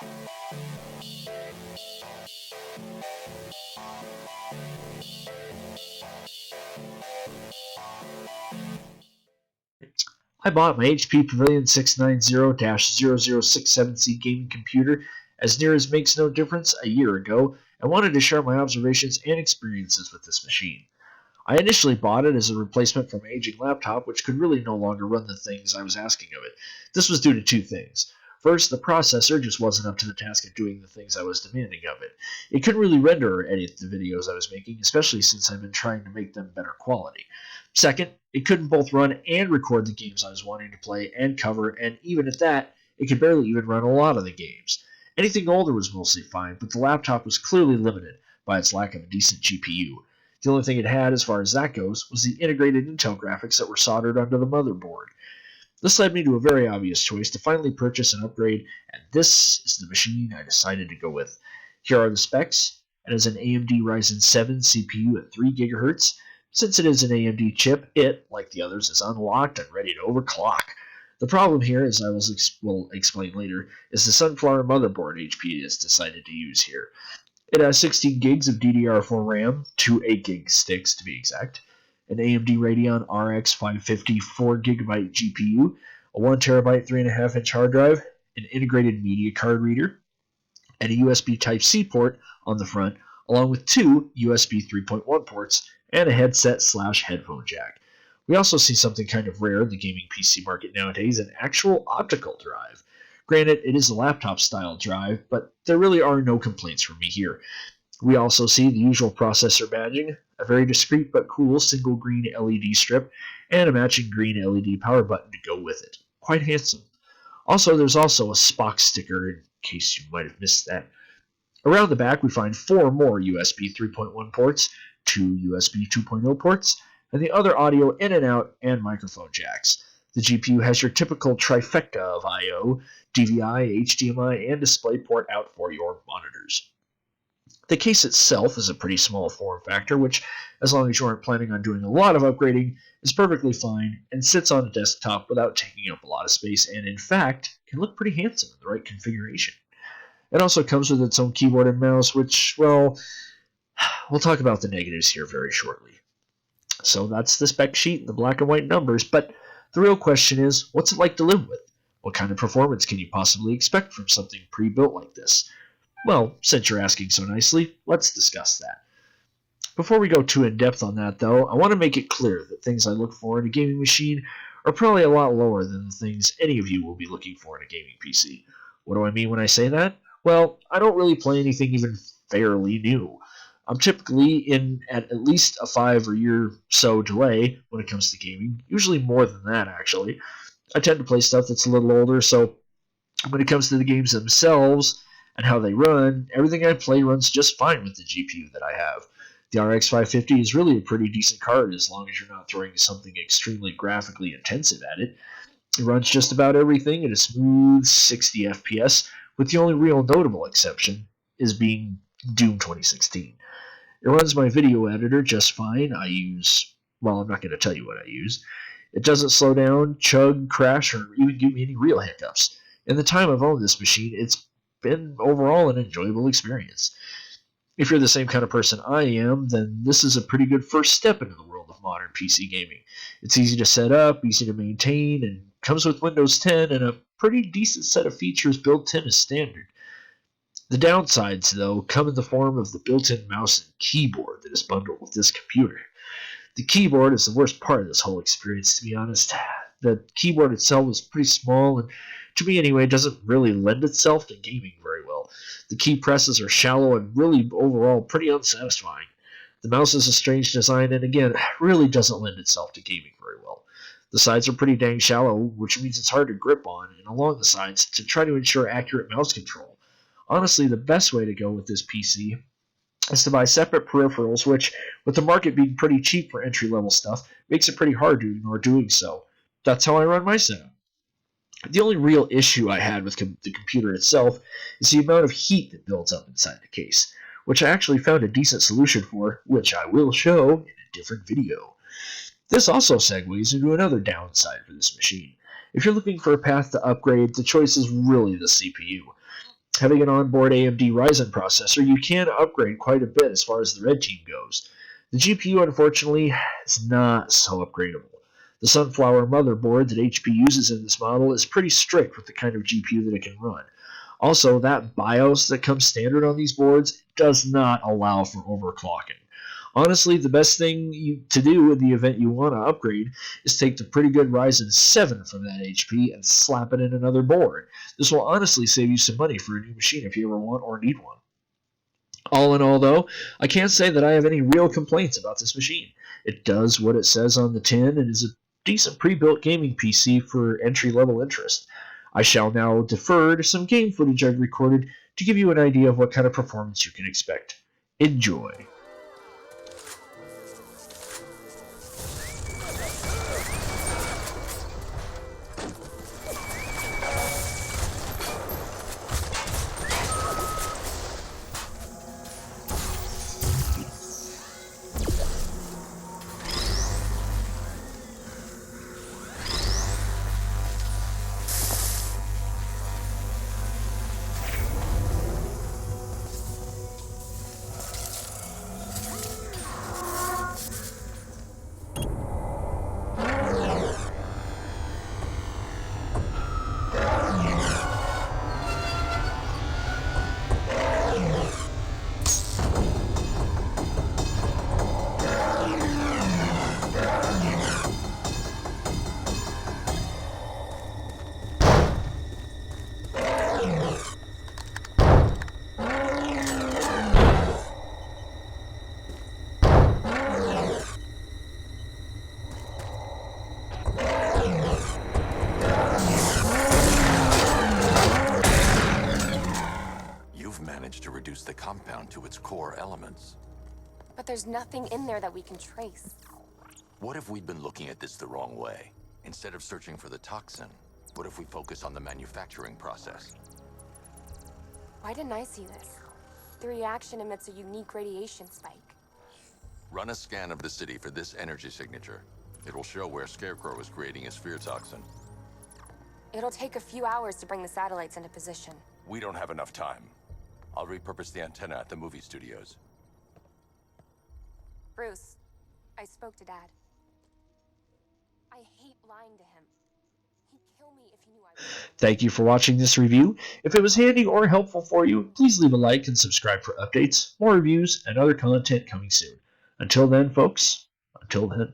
I bought my HP Pavilion 690-0067C gaming computer as near as makes no difference a year ago and wanted to share my observations and experiences with this machine. I initially bought it as a replacement for my aging laptop, which could really no longer run the things I was asking of it. This was due to two things. First, the processor just wasn't up to the task of doing the things I was demanding of it. It couldn't really render or edit the videos I was making, especially since I've been trying to make them better quality. Second, it couldn't both run and record the games I was wanting to play and cover, and even at that, it could barely even run a lot of the games. Anything older was mostly fine, but the laptop was clearly limited by its lack of a decent GPU. The only thing it had, as far as that goes, was the integrated Intel graphics that were soldered onto the motherboard. This led me to a very obvious choice to finally purchase an upgrade, and this is the machine I decided to go with. Here are the specs. It has an AMD Ryzen 7 CPU at 3 GHz. Since it is an AMD chip, it, like the others, is unlocked and ready to overclock. The problem here, as I will explain later, is the Sunflower motherboard HP has decided to use here. It has 16 gigs of DDR4 RAM, 2 8-gig sticks to be exact, an AMD Radeon RX 550 4GB GPU, a 1TB 3.5-inch hard drive, an integrated media card reader, and a USB Type-C port on the front, along with two USB 3.1 ports and a headset/headphone jack. We also see something kind of rare in the gaming PC market nowadays, an actual optical drive. Granted, it is a laptop-style drive, but there really are no complaints from me here. We also see the usual processor badging, a very discreet but cool single green LED strip, and a matching green LED power button to go with it. Quite handsome. Also, there's also a Spock sticker, in case you might have missed that. Around the back, we find 4 more USB 3.1 ports, 2 USB 2.0 ports, and the other audio in and out and microphone jacks. The GPU has your typical trifecta of I/O, DVI, HDMI, and DisplayPort out for your monitors. The case itself is a pretty small form factor, which, as long as you aren't planning on doing a lot of upgrading, is perfectly fine and sits on a desktop without taking up a lot of space and, in fact, can look pretty handsome in the right configuration. It also comes with its own keyboard and mouse, which, well, we'll talk about the negatives here very shortly. So that's the spec sheet, the black and white numbers, but the real question is, what's it like to live with? What kind of performance can you possibly expect from something pre-built like this? Well, since you're asking so nicely, let's discuss that. Before we go too in-depth on that, though, I want to make it clear that things I look for in a gaming machine are probably a lot lower than the things any of you will be looking for in a gaming PC. What do I mean when I say that? Well, I don't really play anything even fairly new. I'm typically in at least a 5 or year so delay when it comes to gaming, usually more than that actually. I tend to play stuff that's a little older, so when it comes to the games themselves and how they run, everything I play runs just fine with the GPU that I have. The RX 550 is really a pretty decent card as long as you're not throwing something extremely graphically intensive at it. It runs just about everything at a smooth 60 FPS, with the only real notable exception is being Doom 2016. It runs my video editor just fine. I'm not going to tell you what I use. It doesn't slow down, chug, crash, or even give me any real hiccups. In the time I've owned this machine, it's been overall an enjoyable experience. If you're the same kind of person I am, then this is a pretty good first step into the world of modern PC gaming. It's easy to set up, easy to maintain, and comes with Windows 10 and a pretty decent set of features built in as standard. The downsides, though, come in the form of the built-in mouse and keyboard that is bundled with this computer. The keyboard is the worst part of this whole experience, to be honest. The keyboard itself is pretty small, and to me anyway, doesn't really lend itself to gaming very well. The key presses are shallow and really overall pretty unsatisfying. The mouse is a strange design and again, really doesn't lend itself to gaming very well. The sides are pretty dang shallow, which means it's hard to grip on and along the sides to try to ensure accurate mouse control. Honestly, the best way to go with this PC is to buy separate peripherals, which, with the market being pretty cheap for entry-level stuff, makes it pretty hard to ignore doing so. That's how I run my setup. The only real issue I had with the computer itself is the amount of heat that builds up inside the case, which I actually found a decent solution for, which I will show in a different video. This also segues into another downside for this machine. If you're looking for a path to upgrade, the choice is really the CPU. Having an onboard AMD Ryzen processor, you can upgrade quite a bit as far as the red team goes. The GPU, unfortunately, is not so upgradable. The Sunflower motherboard that HP uses in this model is pretty strict with the kind of GPU that it can run. Also, that BIOS that comes standard on these boards does not allow for overclocking. Honestly, the best thing to do in the event you want to upgrade is take the pretty good Ryzen 7 from that HP and slap it in another board. This will honestly save you some money for a new machine if you ever want or need one. All in all, though, I can't say that I have any real complaints about this machine. It does what it says on the tin and is a decent pre-built gaming PC for entry-level interest. I shall now defer to some game footage I've recorded to give you an idea of what kind of performance you can expect. Enjoy! To reduce the compound to its core elements. But there's nothing in there that we can trace. What if we'd been looking at this the wrong way? Instead of searching for the toxin, what if we focus on the manufacturing process? Why didn't I see this? The reaction emits a unique radiation spike. Run a scan of the city for this energy signature. It will show where Scarecrow is creating his fear toxin. It'll take a few hours to bring the satellites into position. We don't have enough time. I'll repurpose the antenna at the movie studios. Bruce, I spoke to Dad. I hate lying to him. He'd kill me if he knew I was... Thank you for watching this review. If it was handy or helpful for you, please leave a like and subscribe for updates, more reviews, and other content coming soon. Until then, folks, until then.